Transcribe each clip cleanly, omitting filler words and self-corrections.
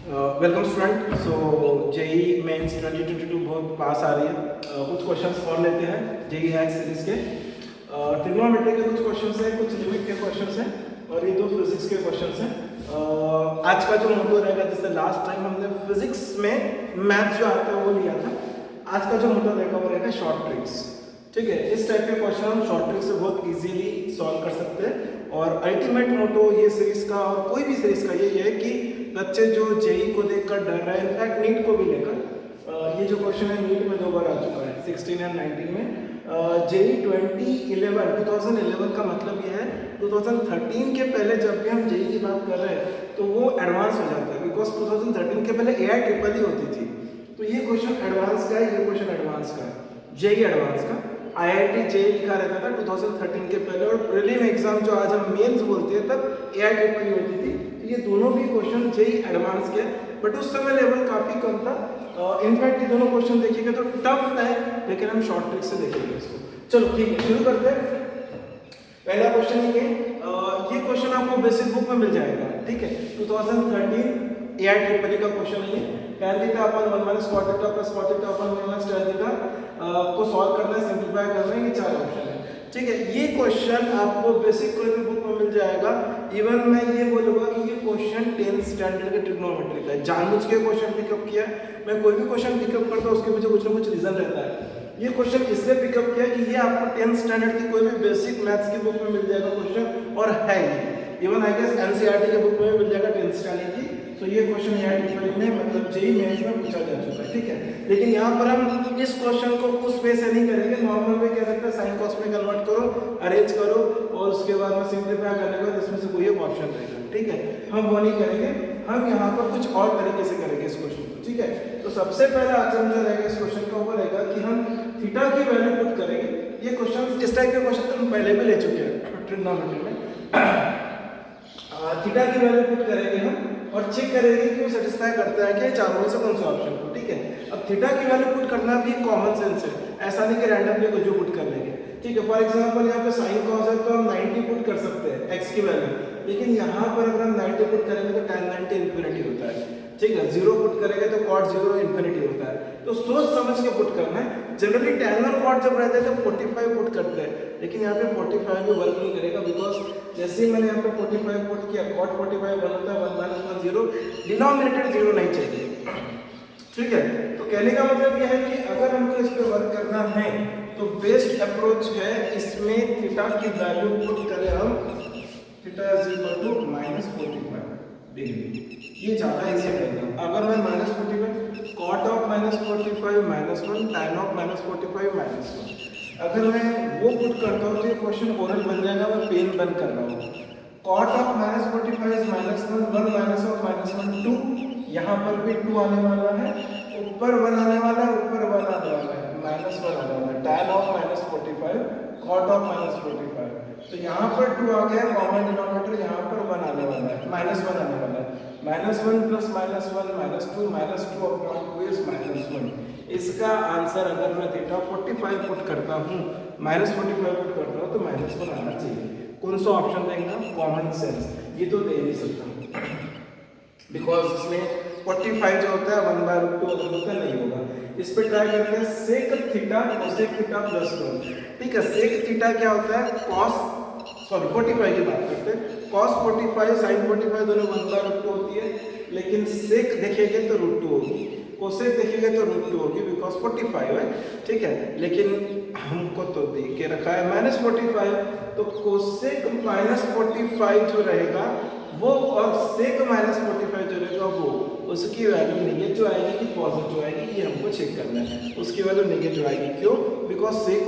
Welcome student. So JEE Mains 2022 बहुत पास आ रही है। कुछ क्वेश्चंस और लेते हैं जेई हैक सीरीज के। ट्रिग्नोमेट्री के कुछ क्वेश्चंस हैं, कुछ लिमिट के क्वेश्चंस हैं और ये दो फिजिक्स के क्वेश्चंस हैं। आज का जो मोटो रहेगा, जैसे लास्ट टाइम हमने फिजिक्स में मैथ्स जो आता है वो लिया था, आज का जो मोटो रहेगा वो रहेगा शॉर्ट ट्रिक्स। ठीक है, इस टाइप के क्वेश्चन हम शॉर्ट ट्रिक से बहुत इजीली सॉल्व कर सकते हैं। और अल्टीमेट मोटो ये सीरीज का और कोई भी सीरीज का ये है कि बच्चे जो जेई को देखकर डर रहे हैं, इनफैक्ट नीट को भी लेकर, ये जो क्वेश्चन है नीट में 2 बार आ चुका है 16 एंड 19 में। जेई 2011 का मतलब ये है 2013 के पहले जब भी हम जेई की बात कर रहे हैं तो वो एडवांस हो जाता है, बिकॉज 2013 के पहले AI ट्रिपल ही होती थी। तो ये क्वेश्चन एडवांस का है, ये क्वेश्चन एडवांस का है, जेई एडवांस का। IIT जेई लिखा रहता था 2013 के पहले, और प्रीलिम एग्जाम जो आज हम मेंस बोलते हैं तब AI ट्रिपल होती थी। तो ये दोनों भी क्वेश्चन जेई एडवांस के, बट उस समय लेवल काफी कम था। इनफैक्ट ये दोनों क्वेश्चन देखिएगा तो टफ है, लेकिन हम शॉर्ट ट्रिक से देखेंगे इसको। चलो ठीक है, शुरू करते हैं। पहला क्वेश्चन ये क्वेश्चन आपको बेसिक बुक में मिल जाएगा। ठीक है, 2013 AI ट्रिपल का क्वेश्चन है। tan theta upon 1 minus cot theta plus cot theta upon 1 minus tan theta को सॉल्व करना है, सिंपलीफाई करना है। ये 4 ऑप्शन है। ठीक है, ये क्वेश्चन आपको बेसिक कोई भी बुक में मिल जाएगा। इवन मैं ये बोलूंगा कि ये क्वेश्चन 10th स्टैंडर्ड के ट्रिग्नोमेट्री का है। जानबूझ के क्वेश्चन पिकअप किया, मैं कोई भी क्वेश्चन पिकअप करता हूँ उसके पीछे कुछ ना कुछ रीजन रहता है। ये क्वेश्चन इसलिए पिकअप किया कि ये आपको 10th स्टैंडर्ड की कोई भी बेसिक मैथ्स की बुक में मिल जाएगा क्वेश्चन, और है ये इवन आई गेस एनसीईआरटी के बुक में मिल जाएगा 10th स्टैंडर्ड की। तो ये क्वेश्चन AI ट्रिपल में मतलब जेई मेंस में पूछा जा चुका है। ठीक है, लेकिन यहाँ पर हम इस क्वेश्चन को उस वे से नहीं करेंगे, नॉर्मल वे कह सकते हैं, साइन कॉस में कन्वर्ट करो, अरेंज करो और उसके बाद में सिंपलीफाई करने के बाद इसमें से कोई एक ऑप्शन रहेगा। ठीक है, हम वो नहीं करेंगे, हम यहाँ पर कुछ और तरीके से करेंगे इस क्वेश्चन को। ठीक है, तो सबसे पहला आंसर जो रहेगा इस क्वेश्चन का वो रहेगा कि हम थीटा की वैल्यू पुट करेंगे। ये क्वेश्चन, इस टाइप के क्वेश्चन तो हम पहले भी ले चुके हैं ट्रिग्नोमेट्री में। थीटा की वैल्यू पुट करेंगे हम और चेक करेंगे कि वो सेटिस्फाई करता है कि चारों में से कौन सा ऑप्शन को। ठीक है, अब थीटा की वैल्यू पुट करना भी कॉमन सेंस है, ऐसा नहीं कि रैंडमली कुछ भी पुट कर लेंगे। ठीक है, फॉर एग्जांपल यहाँ पे साइन कॉस है तो हम 90 पुट कर सकते हैं एक्स की वैल्यू, लेकिन यहाँ पर अगर हम 90 पुट करेंगे तो tan 90 इन्फिनिटी होता है। ठीक है, 0 पुट करेंगे तो cot 0 इन्फिनिटी होता है। तो सोच समझ के पुट करना है। जनरली tan और cot जब रहते हैं तो 45 पुट करते हैं, लेकिन यहाँ पे 45 भी वर्क नहीं करेगा, बिकॉज जैसे ही मैंने यहाँ पे 45 पुट किया, cot 45 1 होता है, 1 माइनस 1 0, डिनोमिनेटर 0 नहीं चाहिए। ठीक है, तो कहने का मतलब यह है कि अगर हमको इस पे वर्क करना है तो बेस्ट अप्रोच है इसमें थीटा की वैल्यू पुट करें हम, theta is equal to -45 degree. ये ज्यादा इजी रहेगा। अगर मैं -45 cot ऑफ -45 -1 tan ऑफ -45 -1, अगर मैं वो पुट करता हूँ तो ये क्वेश्चन ओरल बन जाएगा। मैं पेन बंद कर रहा हूँ। cot of -45 is -1, 1 minus of -1 2, यहाँ पर भी 2 आने वाला है, ऊपर 1 आने वाला है, ऊपर 1 आने वाला है, -1 आने वाला है। tan ऑफ -45 cot ऑफ -45, तो यहाँ पर 2 आ गया, कॉमन डिनोमिनेटर यहाँ पर 1 आने वाला है, -1 आने वाला है। -1 प्लस -1 -2 अपॉन 2 इज -1। इसका आंसर अगर मैं थीटा 45 पुट करता हूँ, -45 पुट करता हूँ तो -1 आना चाहिए। कौन सा ऑप्शन देंगे? Common sense. ये तो दे नहीं सकता बिकॉज इसमें 45 जो होता है 1/√2 अगर होता है, नहीं होगा। इस पे ट्राई करते हैं sec theta cosec theta plus 1। ठीक है, सेक थीटा क्या होता है? सॉरी 45 की बात करते हैं। cos 45 sin 45 दोनों 1/√2 होती है, लेकिन सेक देखेंगे तो √2 होगी, कोसेक देखेंगे तो √2 होगी, बिकॉज 45 है। ठीक है, लेकिन हमको तो दे के रखा है -45, तो कोसेक -45 जो रहेगा वो और सेक -45 जो रहेगा वो, उसकी वैल्यू नेगेटिव आएगी कि पॉजिटिव आएगी, ये हमको चेक करना है। उसकी वैल्यू नेगेटिव आएगी, क्यों? बिकॉज सेक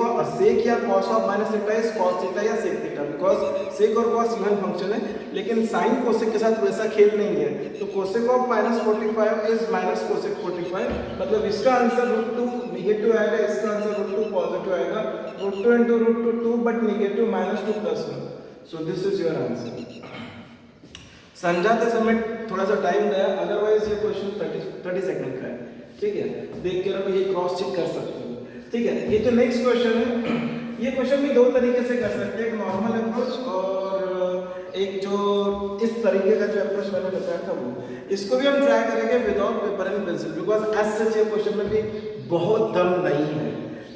या cos of -theta is cos theta या सेक थीटा, बिकॉज सेक और cos इवन फंक्शन है, लेकिन साइन कोसेक के साथ वैसा खेल नहीं है। तो कोसेक ऑफ -45 इज -कोसेक 45, मतलब इसका आंसर √2 नेगेटिव आएगा, इसका आंसर √2 पॉजिटिव आएगा। √2 into √2 2, but negative -2 plus 1, so this is your answer. समझाते समय थोड़ा सा टाइम गया, अदरवाइज ये क्वेश्चन 30 सेकंड का है। ठीक है, देख कर आप ये क्रॉस चेक कर सकते हो। ठीक है, ये तो नेक्स्ट क्वेश्चन है। ये क्वेश्चन भी दो तरीके से कर सकते हैं, एक नॉर्मल अप्रोच और एक जो इस तरीके का जो अप्रोच मैंने बताया था वो, इसको भी हम ट्राई करेंगे without paper and pencil, because as such ये क्वेश्चन में भी बहुत दम नहीं है,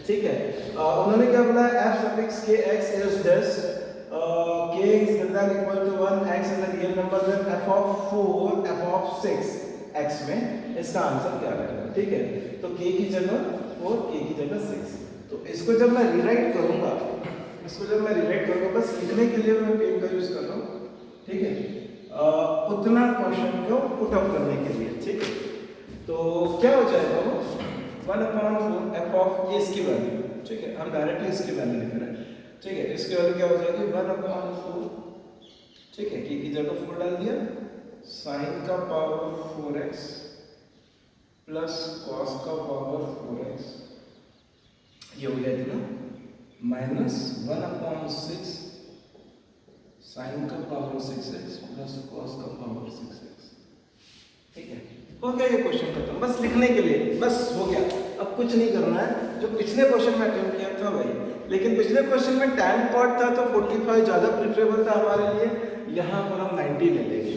ठीक है। उन्होंने क्या बोला, F suffix K X is this, K is greater than equal to 1, X is a real number, then F of 4 F of 6 X में इसका आंसर क्या रहेगा, ठीक है। तो के की जगह 4, के की जगह 6। तो इसको जब मैं रीराइट करूंगा, बस लिखने के लिए मैं पेन का यूज कर रहा हूँ, ठीक है, उतना क्वेश्चन को पुट अप करने के लिए, ठीक है। तो क्या हो जाएगा वो 1/4 एफ ऑफ, ये इसकी वैल्यू, ठीक है, हम डायरेक्टली इसकी वैल्यू लिख रहे हैं, ठीक है। इसकी वैल्यू क्या हो जाएगी 1/4, ठीक है, की जगह 4 डाल दिया, साइन का पावर 4x प्लस कॉस का पावर 4x, ये हो गया इतना, माइनस 1/6 साइन का पावर 6x प्लस कॉस का पावर 6x, ठीक है। हो गया ये क्वेश्चन खत्म, बस लिखने के लिए, बस हो गया, अब कुछ नहीं करना है। जो पिछले क्वेश्चन में अटेम्प्ट किया था वही, लेकिन पिछले क्वेश्चन में tan cot था तो 45 ज़्यादा प्रिफरेबल था हमारे लिए, यहाँ पर हम 90 ले लेंगे।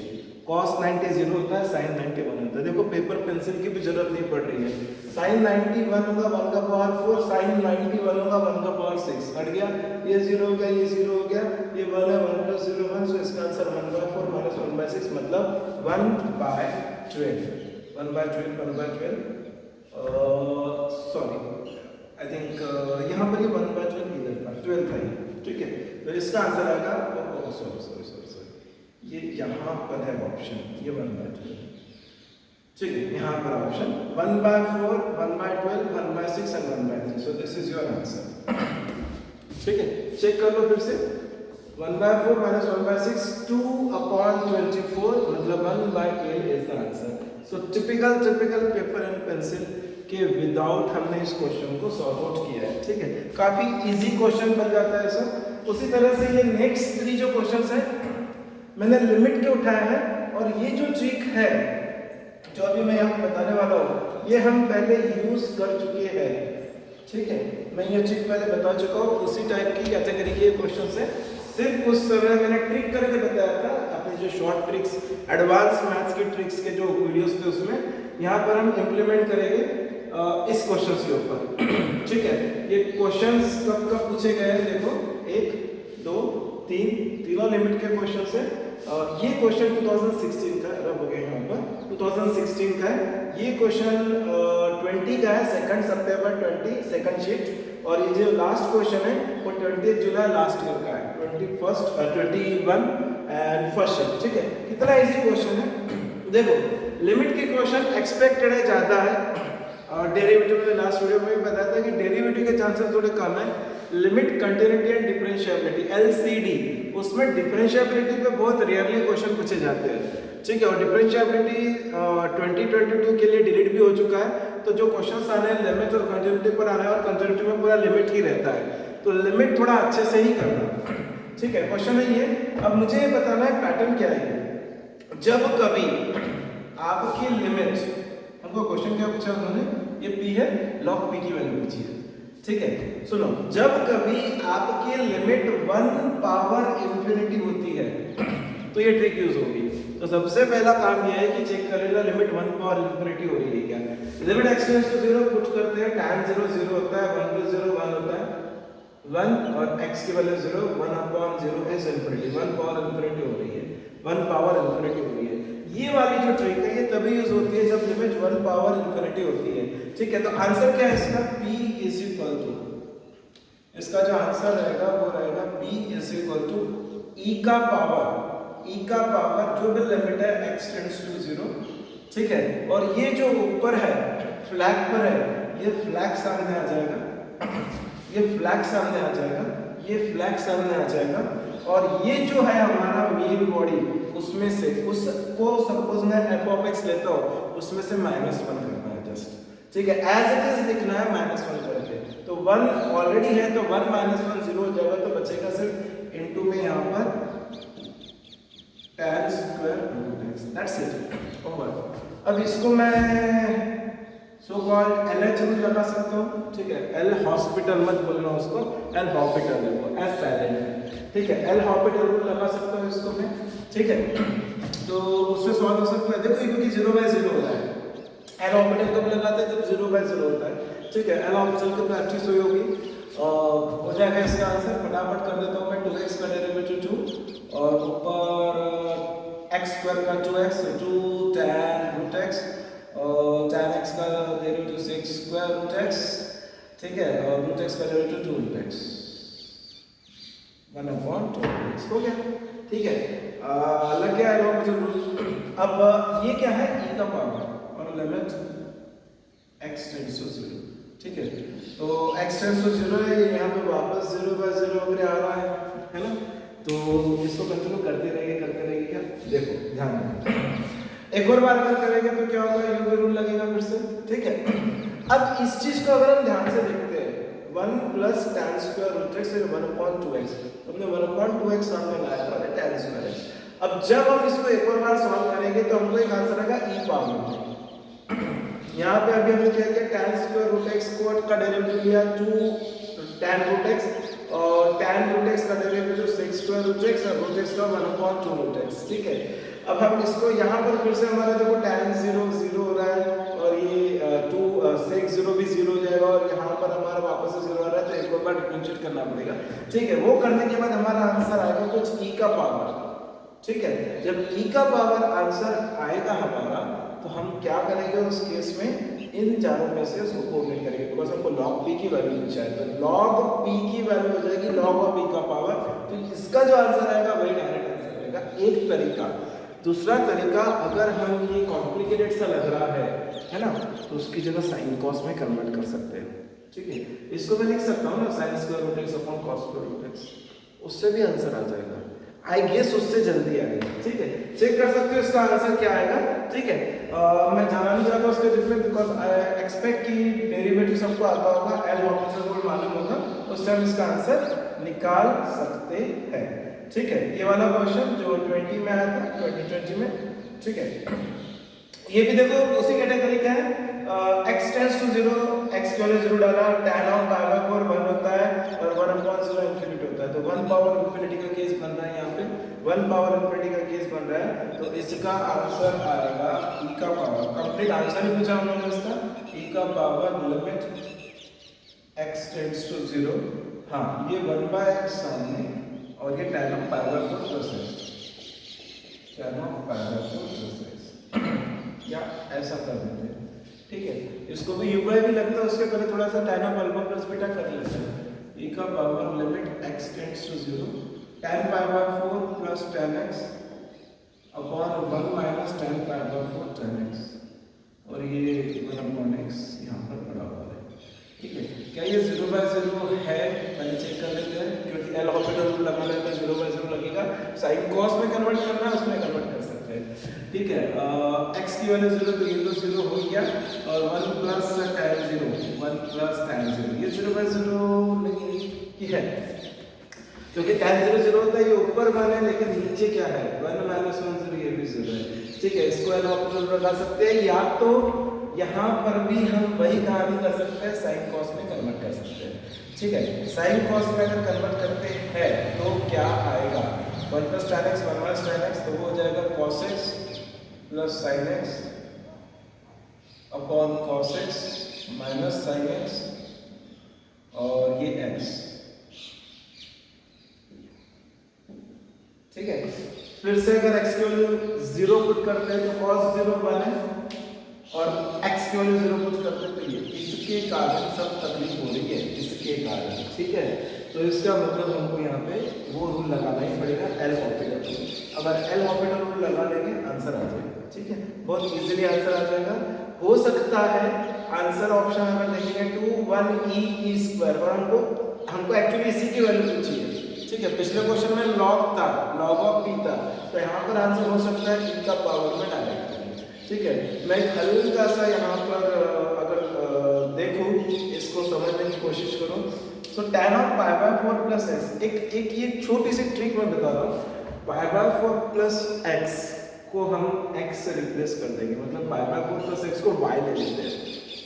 cos 90 0 होता है, sin 90 1 होता है। देखो पेपर पेंसिल की भी जरूरत नहीं पड़ रही है। sin 90 1 होगा 1 का पावर 4, sin 90 1 होगा 1 का पावर 6, हट गया, ये 0 हो गया, ये 0 हो गया, ये 1 है, 1 + 0 1, सो इसका आंसर 1/4 माइनस 1/6 मतलब 1/12, 1/12, सॉरी आई थिंक यहाँ पर ये 1/12 इधर था, 12 था ये, ठीक है। तो इसका आंसर आएगा, सॉरी ये यहाँ पर है ऑप्शन, ये 1/12, ठीक है, यहाँ पर option 1/4, 1/12, 1/6 and 1/3, so this is your answer, ठीक है। चेक कर लो फिर से, 1/4 माइनस 1/6 2/24 मतलब 1/12 is the answer. So typical paper and pencil के विदाउट हमने इस क्वेश्चन को सॉल्व आउट किया है, ठीक है। काफी इजी क्वेश्चन बन जाता है सर। उसी तरह से ये नेक्स्ट 3 जो क्वेश्चंस है मैंने लिमिट के उठाए हैं, और ये जो ट्रिक है जो अभी मैं यहाँ बताने वाला हूँ, ये हम पहले यूज कर चुके हैं, ठीक है। मैं ये ट्रिक पहले बता चुका हूँ, उसी टाइप की कैटेगरी के क्वेश्चन है। सिर्फ उस समय मैंने ट्रिक करके बताया था, अपने जो शॉर्ट ट्रिक्स, एडवांस मैथ्स के ट्रिक्स के जो वीडियोस थे उसमें, यहाँ पर हम इम्प्लीमेंट करेंगे इस क्वेश्चन के ऊपर, ठीक है। ये क्वेश्चंस कब कब पूछे गए हैं, देखो 1 2 3 तीनों लिमिट के क्वेश्चन है। ये क्वेश्चन 2016 का, रब हो गया यहाँ पर 2016 का है। ये क्वेश्चन 20 का है, 2 सितंबर 20 सेकंड शीट, और ये जो लास्ट क्वेश्चन है वो 20 जुलाई लास्ट ईयर का है, 21 एंड फर्स्ट शीट, ठीक है। कितना इजी क्वेश्चन है, देखो लिमिट के क्वेश्चन एक्सपेक्टेड है ज़्यादा है, और डेरिवेटिव में लास्ट वीडियो में भी बताया था कि डेरिवेटिव के चांसेस थोड़े कम है। Limit, continuity and differentiability LCD, उसमें डिफरेंशिएबिलिटी पे बहुत रेयरली क्वेश्चन पूछे जाते हैं, ठीक है। और डिफरेंशिएबिलिटी 2022 के लिए डिलीट भी हो चुका है, तो जो क्वेश्चंस आ रहे हैं लिमिट और कंटिन्यूटी पर आ रहे हैं, और कंटिन्यूटी में पूरा लिमिट ही रहता है, तो लिमिट थोड़ा अच्छे से ही करना, ठीक है। क्वेश्चन है ये। अब मुझे ये बताना है पैटर्न क्या है। जब कभी आपकी लिमिट, हमको क्वेश्चन क्या पूछा उन्होंने, ये P है, log P की वैल्यू पूछी है, ठीक है। सुनो, जब कभी आपकी लिमिट 1/∞ होती है तो ये ट्रिक यूज होगी। तो सबसे पहला काम यह है कि चेक कर लेना लिमिट 1/∞ हो रही है क्या। लिमिट x → 0 पुट करते हैं, tan 0 0 होता है, 1 + 0 1 होता है, 1 और x की वैल्यू 0, 1/0 is infinity, 1/∞ हो रही है, 1/∞ हो रही है। ये वाली जो ट्रिक है ये तभी यूज होती है जब लिमिट 1/∞ होती है, ठीक है। तो आंसर क्या है इसका, P = इसका जो आंसर रहेगा वो रहेगा P = e का पावर जो भी लिमिट है x → 0, ठीक है। और ये जो ऊपर है फ्लैग पर है, ये फ्लैग सामने आ जाएगा, ये फ्लैग सामने आ जाएगा, ये फ्लैग सामने आ जाएगा, और ये जो है हमारा मेन बॉडी, उसमें से उसको सपोज मैं f(x) लेता हूँ, उसमें से -1 करना है जस्ट, ठीक है। एज इट इज लिखना है -1 करके, तो 1 ऑलरेडी है तो 1 - 1 0 हो जाएगा, तो बचेगा सिर्फ इनटू में यहाँ पर tan square x, that's it, over. अब इसको मैं सो कॉल्ड LH रूल लगा सकता हूँ, ठीक है। L हॉस्पिटल मत बोलना उसको, L हॉस्पिटल है वो, S साइलेंट है, ठीक है। L हॉस्पिटल रूल लगा सकता हूँ इसको मैं, ठीक है। तो उससे सॉल्व हो सकता है, देखो क्योंकि 0/0 हो रहा है, एल ऑर्बिटल कब लगाते हैं जब 0/0 होता है, ठीक है। एल ऑर्बिटल की प्रैक्टिस हुई होगी, हो जाएगा इसका आंसर। फटाफट कर देता हूँ मैं, 2x का डेरिवेटिव 2 और ऊपर x² का 2x 2 tan रूट x और tan x का डेरिवेटिव 6² रूट x, ठीक है, और रूट x का डेरिवेटिव 2 रूट x 1/2 हो गया, ठीक है। लग गया है रूल। अब ये क्या है, e का पावर और लिमिट x टेंड्स टू 0, ठीक है। तो x टेंड्स टू 0 है, यहाँ पे वापस 0/0 वगैरह आ रहा है ना। तो इसको कंटिन्यू करते रहेंगे क्या, देखो ध्यान रखो। एक और बार अगर करेंगे तो क्या होगा, यू भी रूल लगेगा फिर से, ठीक है। अब इस चीज को अगर हम ध्यान से देखते हैं, 1 plus tan square root x 1/2x, हमने 1/2x सामने लाया था tan स्क्वायर x। अब जब हम इसको एक और बार सॉल्व करेंगे तो हमको एक आंसर आएगा e पावर। यहाँ पे अभी हमने क्या किया, tan स्क्वायर रूट x का डेरिवेटिव लिया 2 tan रूट x और tan रूट x का डेरिवेटिव 6² रूट x और रूट x का 1/2 रूट x, ठीक है। अब हम इसको यहाँ पर फिर से हमारा देखो tan 0 0 हो रहा है और ये 2 6 0 भी 0 हो जाएगा और यहाँ पर हमारा वापस से 0 आ रहा है, तो एक और बार डिफरेंशिएट करना पड़ेगा, ठीक है। वो करने के बाद हमारा आंसर आएगा कुछ e का पावर, ठीक है। जब e का पावर आंसर आएगा हमारा, तो हम क्या करेंगे उस केस में, इन चारों में से उसको कोऑर्डिनेट करेंगे, बिकॉज़ हमको log p की वैल्यू पूछा है, तो log p की वैल्यू हो जाएगी log ऑफ e का पावर। तो इसका जो आंसर आएगा वही डायरेक्ट आंसर आएगा, एक तरीका। दूसरा तरीका, अगर हम ये कॉम्प्लिकेटेड सा लग रहा है ना, तो उसकी जगह साइन कॉस में कन्वर्ट कर सकते हैं, ठीक है। इसको मैं लिख सकता हूँ ना, sin square root x upon cos square root x, उससे भी आंसर आ जाएगा, आई गेस उससे जल्दी आएगा, ठीक है। चेक कर सकते हो इसका आंसर क्या आएगा, ठीक है। मैं जाना नहीं चाहता उसके डिफरेंस, बिकॉज आई एक्सपेक्ट कि डेरिवेटिव सबको आता होगा, एल ऑर्बिटल रूल मालूम होगा, उससे हम इसका आंसर निकाल सकते हैं, ठीक है। ये वाला क्वेश्चन जो 20 में आया था, 2020 में, ठीक है। ये भी देखो उसी कैटेगरी का है, x टेंड्स टू 0, x के लिए 0 डाला, tan ऑफ पाई बाय 4 1 होता है और 1/0 इंफिनिटी होता है, तो 1 पावर इंफिनिटी का केस बन रहा है, यहाँ पे 1 पावर इंफिनिटी का केस बन रहा है, तो इसका आंसर आएगा e का पावर। कंप्लीट आंसर ही पूछा हमने इसका, e का power limit x tends to 0, हाँ ये 1/x सामने और ये tan of pi by 4 plus x, tan of pi by 4 plus x, या ऐसा कर देते हैं, ठीक है। इसको भी u/y भी लगता है, उसके पहले थोड़ा सा tan of alpha plus beta कर लेते हैं। e का power limit x tends to 0, tan pi by 4 plus tan x upon 1 minus tan pi by 4 tan x, और ये 1/x यहाँ पर पड़ा हुआ है, ठीक है। क्या ये 0/0 है, पहले चेक कर लेते हैं, क्योंकि एल ऑर्बिटल रूल लगा रहता है, 0/0 लगेगा, साइन कॉस में कन्वर्ट करना है, उसमें कन्वर्ट कर सकते हैं, ठीक है। x की वैल्यू 0 तो ये तो 0 हो गया, और 1 प्लस tan 0, 1 प्लस tan 0, ये 0/0 नहीं की है, क्योंकि tan 0 0 होता है, ये ऊपर 1 है, लेकिन नीचे क्या है 1 माइनस 1 0, ये भी 0 है, ठीक है। इसको एल ऑर्बिटल लगा सकते हैं, या तो यहाँ पर भी हम वही कहानी कर सकते हैं, साइन कॉस में कन्वर्ट कर सकते हैं, ठीक है। साइन कॉस में अगर कन्वर्ट करते हैं तो क्या आएगा, 1 plus tan x 1 minus tan x, तो वो हो जाएगा cos x plus sin x upon cos x minus sin x, और ये x, ठीक है। फिर से अगर x की वैल्यू 0 पुट करते हैं तो cos 0 1 है, और x की वैल्यू 0 पुट करते हैं तो ये, इसके कारण सब तकलीफ हो रही है, इसके कारण, ठीक है। तो इसका मतलब हमको यहाँ पे वो रूल लगाना ही पड़ेगा, एल ऑर्बिटल रूल। अगर एल ऑर्बिटल रूल लगा लेंगे आंसर आ जाएगा, ठीक है, बहुत इजीली आंसर आ जाएगा। हो सकता है आंसर ऑप्शन अगर देखेंगे 2 1 e स्क्वायर, और हमको एक्चुअली इसी की वैल्यू पूछी है, ठीक है। पिछले क्वेश्चन में log था, log ऑफ p था, तो यहाँ पर आंसर हो सकता है e का पावर में डायरेक्ट, ठीक है। मैं हल्का सा यहाँ पर अगर देखूँ, इसको समझने की कोशिश करूँ, तो tan of pi by 4 plus x, एक ये छोटी सी ट्रिक मैं बता रहा हूँ, पाई बाय 4 प्लस x को हम x से रिप्लेस कर देंगे, मतलब पाई बाय 4 प्लस x को y ले लेते हैं,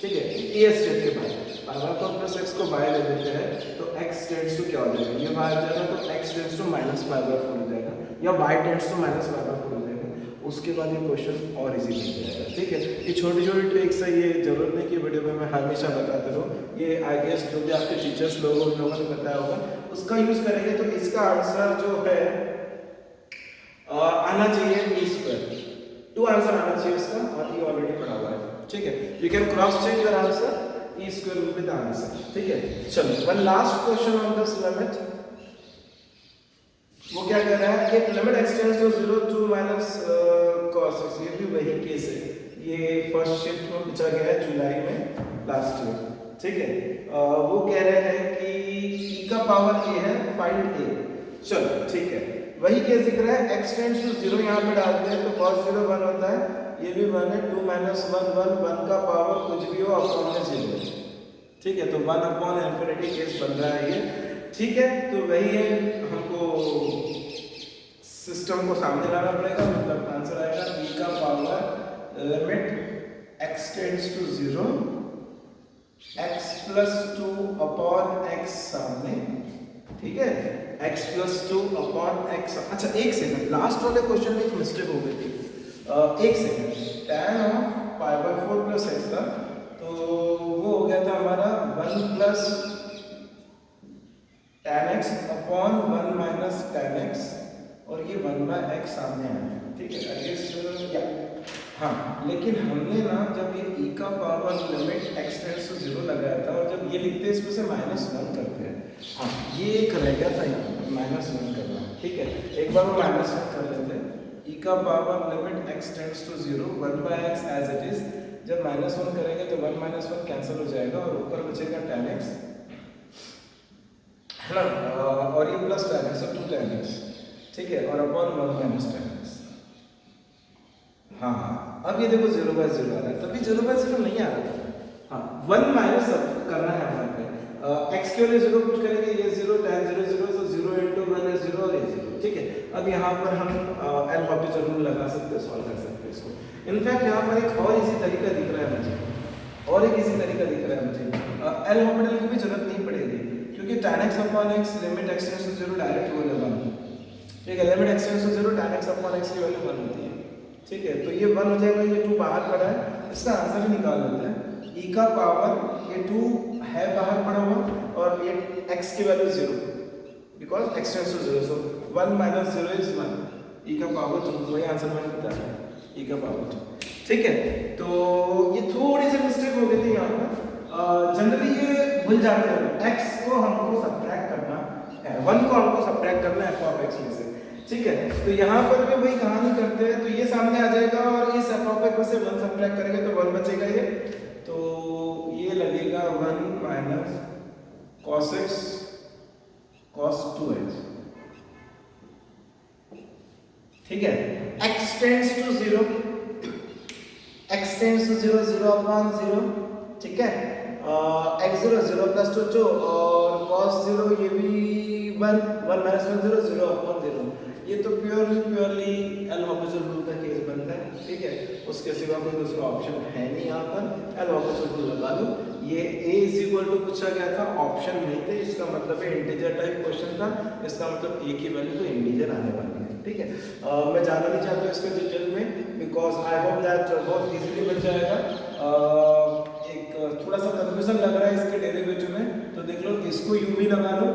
ठीक है। ये स्टेप के बाद पाई बाय 4 प्लस x को y ले लेते हैं, तो x टेंड्स टू क्या हो जाएगा, ये बाहर जाएगा, तो x tends to minus pi by 4 हो जाएगा, या y tends to minus y bar 4 हो जाएगा। उसके बाद ये क्वेश्चन और इजी हो जाएगा, ठीक है। ये छोटी छोटी ट्रिक्स है, ये जरूरत नहीं कि वीडियो में मैं हमेशा बताते रहूँ। ये आई गेस जो भी आपके टीचर्स लोग उन लोगों ने बताया होगा उसका यूज करेंगे तो इसका आंसर जो है आना चाहिए e²। 2 आंसर आना चाहिए इसका, और ये ऑलरेडी पढ़ा हुआ है, ठीक है। You can cross check your answer, e² will be the answer, ठीक है। चलो one last question on this limit, वो क्या कह रहा है कि limit extends to 0 to minus cos x। ये भी वही केस है, ये फर्स्ट शिफ्ट में पूछा गया है जुलाई में लास्ट ईयर, ठीक है। वो कह रहे हैं कि e का पावर a है, फाइंड a। चलो ठीक है, वही केस दिख रहा है, x टेंड्स टू 0 यहाँ पे डालते हैं तो cos 0 1 होता है, ये भी 1 है, 2 माइनस 1 1 का पावर कुछ भी हो अपॉन में 0, ठीक है। तो 1 अपॉन इन्फिनिटी केस बन रहा है ये, ठीक है। तो वही है, हमको सिस्टम को सामने लाना पड़ेगा, मतलब आंसर आएगा e का power limit x tends to 0 x plus 2 upon x सामने, ठीक है, x प्लस 2 अपॉन x। अच्छा एक सेकंड, लास्ट वाले क्वेश्चन में एक मिस्टेक हो गई थी, एक second, tan of pi by 4 plus x था, तो वो हो गया था हमारा 1 plus tan x upon 1 minus tan x, और ये 1 बाय x सामने आया, ठीक है। आई गेस या हाँ, लेकिन हमने ना जब ये e का power limit x tends to 0 लगाया था, और जब ये लिखते हैं इसमें से -1 करते हैं, हाँ ये एक रह गया था यहाँ -1 करना, ठीक है। एक बार वो -1 कर लेते हैं, e का power limit x tends to 0 1 by x as it is. जब -1 करेंगे तो 1 - 1 कैंसिल हो जाएगा और ऊपर बचेगा tan x, है ना, और ये plus tan x, 2 tan x, ठीक है, और अपॉन 1 माइनस tan x। हाँ अब ये देखो 0 बाय 0 आ रहा है, तभी 0 बाय 0 नहीं आ रहा था, हाँ 1 माइनस करना है हमारे पे, x के लिए 0 कुछ करेंगे, ये 0 tan 0 0, तो 0 into 1 is 0 और ये 0, ठीक है। अब यहाँ पर हम एल हॉपिटल रूल लगा सकते हैं, सॉल्व कर सकते हैं इसको। इनफैक्ट यहाँ पर एक और इसी तरीका दिख रहा है मुझे, और एक इसी तरीका दिख रहा है मुझे, एल हॉपिटल की भी जरूरत नहीं पड़ेगी, क्योंकि tan x upon x limit x tends to 0 direct वो लेगा, ठीक है। Limit x tends to 0 tan x upon x की वैल्यू 1 होती है, ठीक है। तो ये 1 हो जाएगा, ये 2 बाहर पड़ा है, इसका आंसर ही निकाल लेते हैं। e का पावर ये 2 है बाहर पड़ा हुआ, और ये x की value 0, because x tends to 0, so 1 minus 0 is 1, e का पावर 2, वही आंसर मैंने बताया, e का पावर 2, ठीक है। तो ये थोड़ी सी मिस्टेक हो गई थी यहाँ पर, जनरली ये भूल जाते हैं, x को हमको सब्ट्रैक्ट करना है, 1 को हमको सब्ट्रैक्ट करना है f ऑफ x में से, ठीक है। तो यहाँ पर भी वही कहानी करते हैं, तो ये सामने आ जाएगा, और इस f ऑफ x में से 1 सब्ट्रैक्ट करेंगे तो 1 बचेगा ये, तो ये लगेगा 1 minus cos x cos 2x, ठीक है। x tends to 0, x tends to 0 0 upon 0, ठीक है, x0 0 प्लस 2 और cos 0 ये भी 1 1 माइनस 1 0 0 अपॉन 0, ये तो प्योरली एल हॉपिटल रूल का केस बनता है, ठीक है। उसके सिवा कोई दूसरा ऑप्शन है नहीं यहाँ पर, एल हॉपिटल रूल लगा लो। ये a इज इक्वल टू पूछा गया था, ऑप्शन नहीं थे, इसका मतलब है इंटीजर टाइप क्वेश्चन था, इसका मतलब a की वैल्यू तो इंटीजर आने वाली है, ठीक है। मैं जाना नहीं चाहता इसके डिटेल में, बिकॉज आई होप दैट बहुत इजीली बन जाएगा। एक थोड़ा सा कंफ्यूजन लग रहा है इसके डेरिवेटिव में, तो देख लो, इसको u भी लगा लो,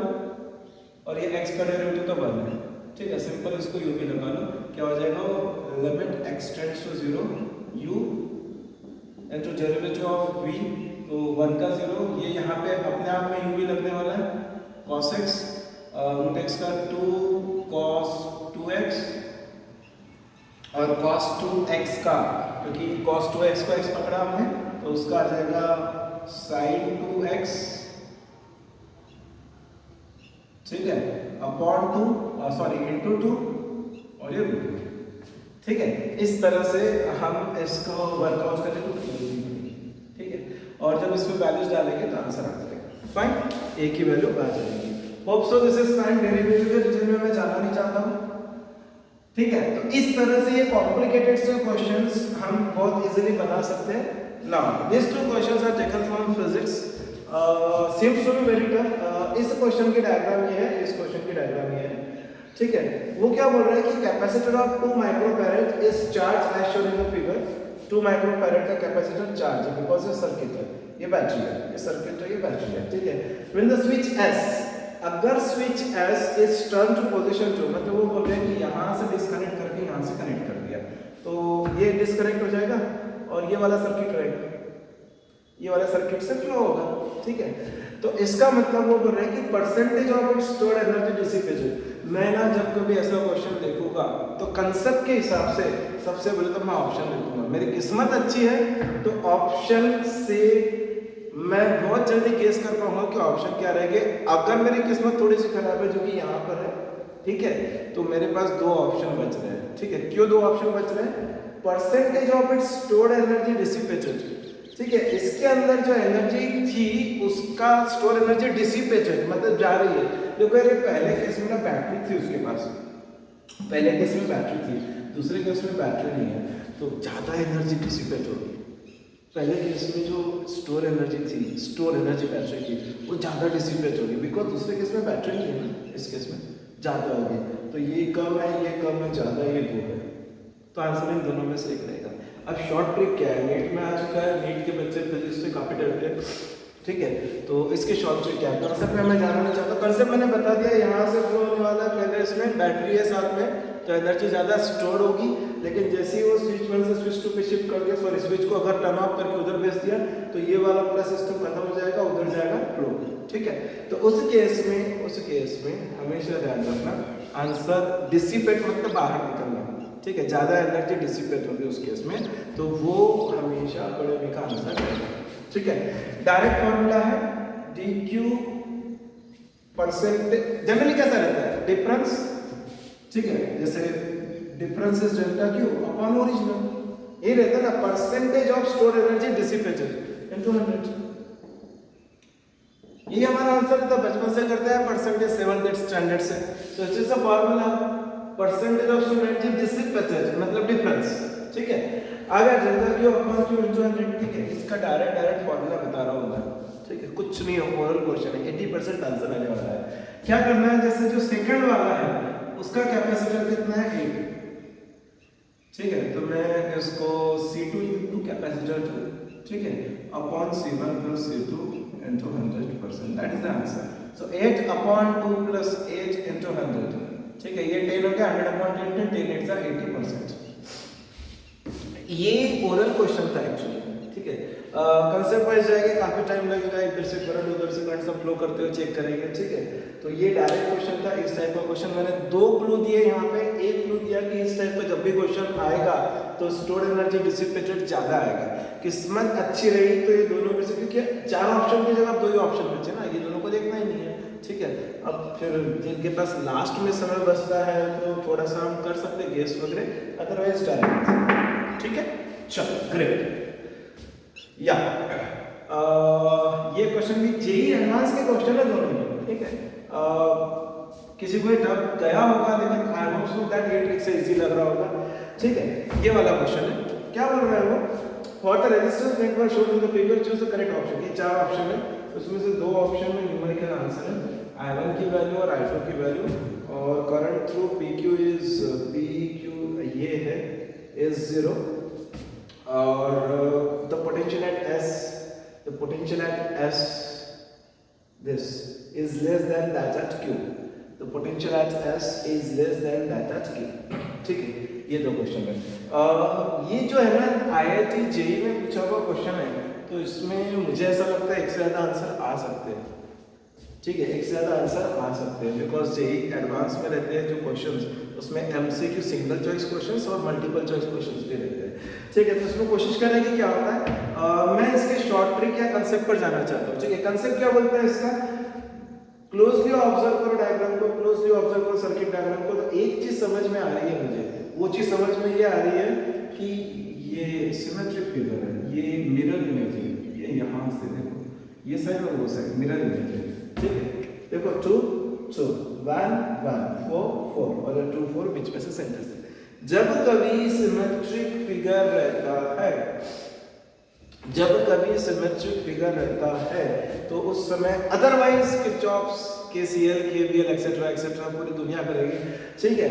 और ये x का डेरिवेटिव तो 1 है, ठीक है, सिंपल इसको u भी लगा लो, क्या हो जाएगा, limit x tends to 0 u into derivative of v, तो 1 का 0, ये यहाँ पे अपने आप में u भी लगने वाला है, cos x रूट x का 2 cos 2x, और cos 2x का, क्योंकि cos 2x को x पकड़ा हमने, तो उसका आ जाएगा sin 2x, ठीक है, अपॉन 2 सॉरी इनटू 2, और ये रूट 2, ठीक है। इस तरह से हम इसको वर्कआउट करेंगे, ठीक है, और जब इसमें वैल्यूज डालेंगे तो आंसर आ जाएगा, फाइन, a की वैल्यू आ जाएगी। Hope so this is fine, derivative के डिटेल में मैं जाना नहीं चाहता हूँ, ठीक है। तो इस तरह से ये कॉम्प्लिकेटेड से क्वेश्चंस हम बहुत इजीली बना सकते हैं। Now this two questions are taken from physics, seems to be very tough. इस क्वेश्चन की डायग्राम ये है, इस क्वेश्चन की डायग्राम ये है। ठीक है, वो क्या बोल रहा है कि capacitor of 2 microfarad is charge as shown in the figure. 2 microfarad का कैपेसिटर चार्ज है बिकॉज ये सर्किट है, ये बैटरी है, ये सर्किट है, ये बैटरी है, ठीक है। व्हेन द स्विच एस, अगर switch S is turn to position 2, मतलब वो बोल रहे हैं कि यहाँ से डिस्कनेक्ट करके यहाँ से कनेक्ट कर दिया, तो ये डिस्कनेक्ट हो जाएगा और ये वाला सर्किट रहेगा, ये वाला सर्किट से फ्लो होगा, ठीक है। तो इसका मतलब वो बोल रहे हैं कि percentage of stored energy dissipated. मैं ना जब कभी ऐसा क्वेश्चन देखूंगा तो कंसेप्ट के हिसाब से सबसे पहले तो मैं ऑप्शन लिखूंगा। मेरी किस्मत अच्छी है तो ऑप्शन से मैं बहुत जल्दी केस कर पाऊंगा कि ऑप्शन क्या रहेंगे। अगर मेरी किस्मत थोड़ी सी खराब है जो कि यहाँ पर है, ठीक है, तो मेरे पास 2 ऑप्शन बच रहे हैं, ठीक है। क्यों 2 ऑप्शन बच रहे हैं? Percentage of its stored energy dissipated, ठीक है, इसके अंदर जो एनर्जी थी उसका स्टोर एनर्जी डिसिपेटेड मतलब जा रही है। देखो यार पहले केस में ना बैटरी थी उसके पास, पहले केस में बैटरी थी, दूसरे केस में बैटरी नहीं है, तो ज़्यादा एनर्जी डिसिपेट होगी। पहले केस में जो स्टोर एनर्जी थी, स्टोर एनर्जी बैटरी की, वो ज़्यादा डिसिपेट होगी बिकॉज दूसरे केस में बैटरी नहीं है ना, इस केस में ज़्यादा होगी। तो ये कम है, ये कम है, ज़्यादा ये 2 है, तो आंसर इन दोनों में से एक रहेगा। अब शॉर्ट ट्रिक क्या है, नीट में आ चुका है, नीट के बच्चे फिजिक्स से काफ़ी डरते हैं, ठीक है, तो इसके शॉर्ट ट्रिक क्या है, कंसेप्ट में मैं जानना नहीं चाहता। कंसेप्ट मैंने बता दिया, यहाँ से फ्लो होने वाला है, पहले इसमें बैटरी है साथ में, तो एनर्जी ज़्यादा स्टोर होगी, लेकिन जैसे ही वो स्विच 1 से स्विच 2 पे शिफ्ट कर दिया, सॉरी स्विच को अगर टर्न ऑफ करके उधर भेज दिया तो ये वाला पूरा सिस्टम खत्म हो जाएगा, उधर जाएगा फ्लो, ठीक है। तो उस केस में हमेशा ध्यान रखना आंसर डिसिपेट मतलब बाहर निकलना, ठीक है, ज़्यादा एनर्जी डिसिपेट होगी उस केस में, तो वो हमेशा बड़े बी का आंसर रहेगा, ठीक है। डायरेक्ट फॉर्मूला है dq परसेंटेज, जनरली कैसा रहता है डिफरेंस, ठीक है, जैसे difference is delta Q upon original, ये रहता है ना, percentage of stored energy dissipated into 100। ये हमारा आंसर तो बचपन से करते हैं परसेंटेज 7th स्टैंडर्ड से, तो it's a formula percentage of stored energy dissipated मतलब डिफरेंस, ठीक है। आगे general Q upon Q into 100, ठीक है, इसका डायरेक्ट फार्मूला बता रहा हूं मैं, ठीक है, कुछ नहीं है, ओरल क्वेश्चन है, 80% आंसर आने वाला है। क्या करना है, जैसे जो सेकंड वाला है उसका कैपेसिटर कितना है 8, ठीक है, तो मैं इसको C2 इनटू कैपेसिटर 2, ठीक है, upon C1 plus C2 into 100%, that is the answer. So 8 upon 2 plus 8 into 100, ठीक है, ये 10 हो गया, 100 अपॉन 10, 10 8 सा 80%। ये ओरल क्वेश्चन था एक्चुअली, ठीक है, कंसेप्ट वाइज जाएगा, काफी टाइम लगेगा, इधर से करंट उधर से करंट सब फ्लो करते हुए चेक करेंगे, ठीक है। तो ये डायरेक्ट क्वेश्चन था, इस टाइप का क्वेश्चन मैंने 2 क्लू दिए यहाँ पे, एक क्लू दिया कि इस टाइप का जब भी क्वेश्चन आएगा तो स्टोर्ड एनर्जी डिसिपेटेड ज्यादा आएगा। किस्मत अच्छी रही तो ये दोनों में से, क्योंकि 4 ऑप्शन की जगह 2 ही ऑप्शन बचे ना, ये दोनों को देखना ही नहीं है, ठीक है। अब फिर जिनके पास लास्ट में समय बचता है तो थोड़ा सा हम कर सकते हैं गेस वगैरह, अदरवाइज डायरेक्ट, ठीक है। चलो ग्रेट, या ये क्वेश्चन भी जेईई एडवांस के क्वेश्चन है दोनों में, ठीक है। किसी को टफ गया होगा लेकिन आई होप सो दैट ये ट्रिक से इजी लग रहा होगा, ठीक है। ये वाला क्वेश्चन है, क्या बोल रहा है वो, for the resistance network shown in the figure choose the correct option. ये 4 ऑप्शन है, उसमें से 2 ऑप्शन में न्यूमेरिकल आंसर है, I1 की वैल्यू और I2 की वैल्यू, और करंट थ्रू PQ ये है is 0, और the potential at S this is less than that at Q, the potential at S is less than that at Q, ठीक है। ये 2 क्वेश्चन है। ये जो है ना IIT JEE में पूछा हुआ क्वेश्चन है, तो इसमें मुझे ऐसा लगता है एक से ज़्यादा आंसर आ सकते हैं, ठीक है, एक से ज़्यादा आंसर आ सकते हैं, बिकॉज जेईई एडवांस में रहते हैं जो क्वेश्चंस, उसमें MCQ सिंगल चॉइस क्वेश्चंस और मल्टीपल चॉइस क्वेश्चंस भी रहते हैं, ठीक है। तो इसमें कोशिश करेंगे क्या होता है, मैं इसके शॉर्ट ट्रिक या कंसेप्ट पर जाना चाहता हूँ, ठीक है। कंसेप्ट क्या बोलते हैं इसका, क्लोजली ऑब्जर्व करो डायग्राम को, क्लोजली ऑब्जर्व करो सर्किट डायग्राम को, तो एक चीज समझ में आ रही है मुझे, वो चीज समझ में ये आ रही है कि ये सिमेट्रिक फिगर है, ये मिरर इमेज है, ये यहाँ से देखो, ये साइड और वो साइड मिरर इमेज है, ठीक है। देखो 2 2 1 1 4 4 और 2 4 बीच में से सेंटर से। जब कभी सिमेट्रिक फिगर रहता है, जब कभी सिमेट्रिक फिगर रहता है तो उस समय otherwise Kirchhoff's KCL KVL etcetera etcetera पूरी दुनिया करेगी, ठीक है,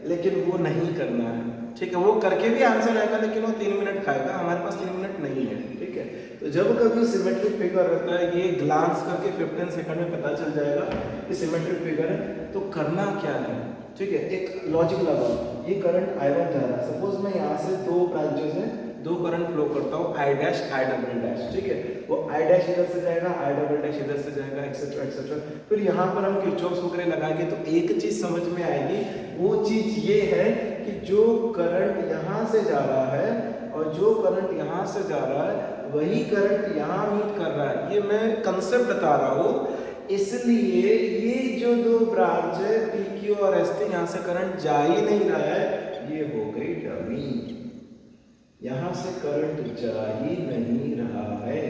लेकिन वो नहीं करना है, ठीक है। वो करके भी आंसर आएगा लेकिन वो 3 मिनट खाएगा, हमारे पास 3 मिनट नहीं है, ठीक है। तो जब कभी सिमेट्रिक फिगर रहता है, ये ग्लांस करके 15 सेकंड में पता चल जाएगा कि सिमेट्रिक फिगर है, तो करना क्या है, ठीक है। एक लॉजिक लगाओ, ये करंट I1 जा रहा है, सपोज मैं यहाँ से 2 ब्रांचेस हैं, 2 करंट फ्लो करता हूँ, I dash I double dash, ठीक है। वो I डैश इधर से जाएगा, I डबल डैश इधर से जाएगा, एक्सेट्रा एक्सेट्रा। फिर यहाँ पर हम किरचॉफ वगैरह लगाएंगे तो एक चीज समझ में आएगी, वो चीज ये है कि जो करंट यहाँ से जा रहा है और जो करंट यहाँ से जा रहा है वही करंट यहाँ मीट कर रहा है। ये मैं कंसेप्ट बता रहा हूँ, इसलिए ये जो 2 ब्रांच है PQ और ST, यहाँ से करंट जा ही नहीं रहा है, ये हो गई डमी। यहाँ से करंट जा ही नहीं रहा है,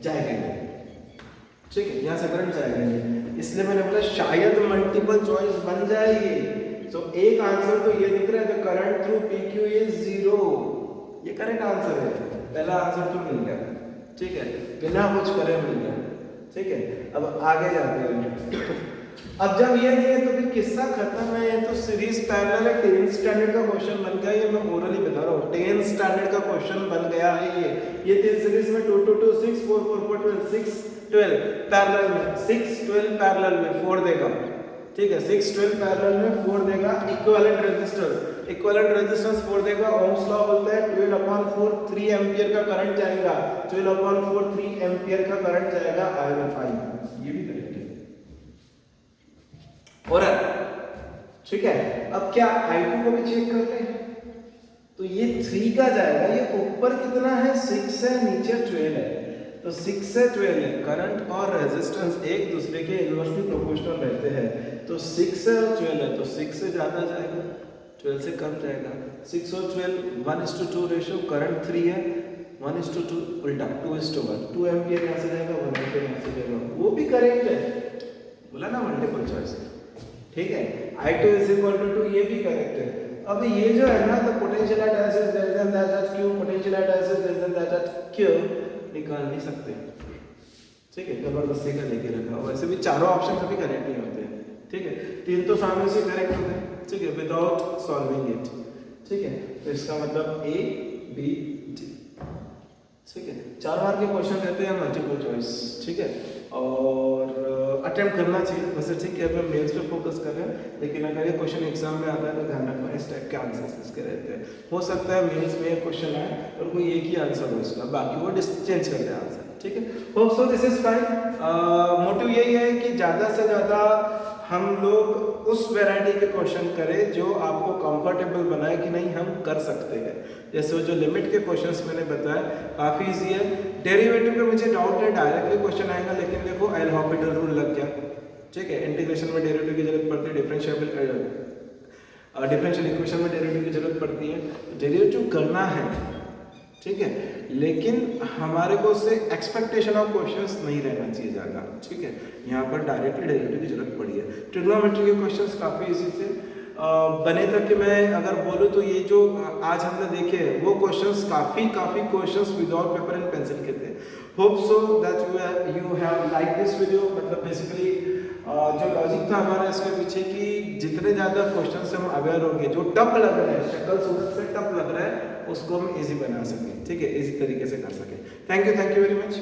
जाएगा नहीं, ठीक है, यहाँ से करंट जाएगा नहीं, इसलिए मैंने बोला शायद मल्टीपल चॉइस बन जाए ये। तो एक आंसर तो ये दिख रहा है, the current through PQ is 0, ये करेक्ट आंसर है, पहला आंसर तो मिल गया, ठीक है, बिना कुछ करे मिल गया, ठीक है। अब आगे जाते हैं, अब जब ये नहीं है तो फिर किस्सा खत्म है, ये तो सीरीज पैरेलल है, 10th स्टैंडर्ड का क्वेश्चन बन गया, ये मैं ओरली बता रहा हूँ, 10th स्टैंडर्ड का क्वेश्चन बन गया है ये 3 सीरीज में 2 2 2 6 4 4 4 12 6 12 पैरेलल में 6 12 पैरेलल में 4 देगा, ठीक है, 6 12 पैरेलल में 4 देगा, इक्विवेलेंट रेजिस्टेंस 4 देगा। ओम्स लॉ बोलता है 12/4 3 एम्पियर का करंट जाएगा, 12/4 3 एम्पियर का करंट जाएगा I1, ये भी करेक्ट है, और ठीक है। अब क्या I2 को भी चेक कर ले, तो ये 3 का जाएगा, ये ऊपर कितना है 6 है, नीचे 12 है, तो 6 से 12 है, करंट और रेजिस्टेंस एक दूसरे के इनवर्सली प्रोपोर्शनल रहते हैं, तो 6 से 12 है, तो 6 से ज्यादा जाएगा, 12 से कम जाएगा, 6 और 12 1:2 रेशियो, करंट 3 है, 1:2 उल्टा 2:1, 2 एम्पियर यहाँ से जाएगा, 1 एम्पियर यहाँ से जाएगा, वो भी करेक्ट है, बोला ना मल्टीपल चॉइस, ठीक है। I2 इज इक्वल टू 2, ये भी करेक्ट है। अब ये जो है ना, तो potential at S is less than that at Q, potential at S is less than that at Q निकाल नहीं सकते, ठीक है, जबरदस्ती का लेके रखा। वैसे भी चारों ऑप्शन कभी करेक्ट नहीं होते हैं, ठीक है, 3 तो सामने से करेक्ट होते हैं, ठीक है, विदाउट सॉल्विंग इट, ठीक है। तो इसका मतलब A B D, ठीक है। 4 मार्क के क्वेश्चन रहते हैं मल्टीपल चॉइस, ठीक है, और अटेम्प्ट करना चाहिए वैसे, ठीक है। मैं मेंस पे फोकस कर रहे हैं, लेकिन अगर ये क्वेश्चन एग्जाम में आता है तो ध्यान रखना इस टाइप के आंसर्स इसके रहते हैं। हो सकता है मेंस में एक क्वेश्चन आए और कोई एक ही आंसर हो इसका, बाकी वो चेंज कर दे आंसर, ठीक है। Hope so this is fine. Motive यही है कि ज़्यादा से ज़्यादा हम लोग उस वैरायटी के क्वेश्चन करें जो आपको कंफर्टेबल बनाए कि नहीं हम कर सकते हैं। जैसे वो जो लिमिट के क्वेश्चंस मैंने बताया काफ़ी इजी है। डेरिवेटिव पे मुझे डाउट है डायरेक्टली क्वेश्चन आएगा, लेकिन देखो एल हॉस्पिटल रूल लग गया, ठीक है। इंटीग्रेशन में डेरिवेटिव की जरूरत पड़ती है, डिफरेंशियल इक्वेशन में डेरिवेटिव की जरूरत पड़ती है, डेरिवेटिव करना है, ठीक है, लेकिन हमारे को उससे एक्सपेक्टेशन ऑफ क्वेश्चंस नहीं रहना चाहिए ज़्यादा, ठीक है। यहाँ पर डायरेक्टली डेरिवेटिव की जरूरत पड़ी है। ट्रिग्नोमेट्री के क्वेश्चंस काफ़ी इजी थे, बने तक कि मैं अगर बोलूँ तो ये जो आज हमने देखे वो क्वेश्चंस काफ़ी questions without paper and pencil के थे। Hope so that you have like this video. मतलब बेसिकली जो लॉजिक था हमारा इसके पीछे कि जितने ज़्यादा क्वेश्चन से हम अवेयर होंगे, जो टफ लग रहा है, शक्ल सूरत से टफ लग रहा है, उसको हम इजी बना सकें, ठीक है, इसी तरीके से कर सकें। Thank you very much.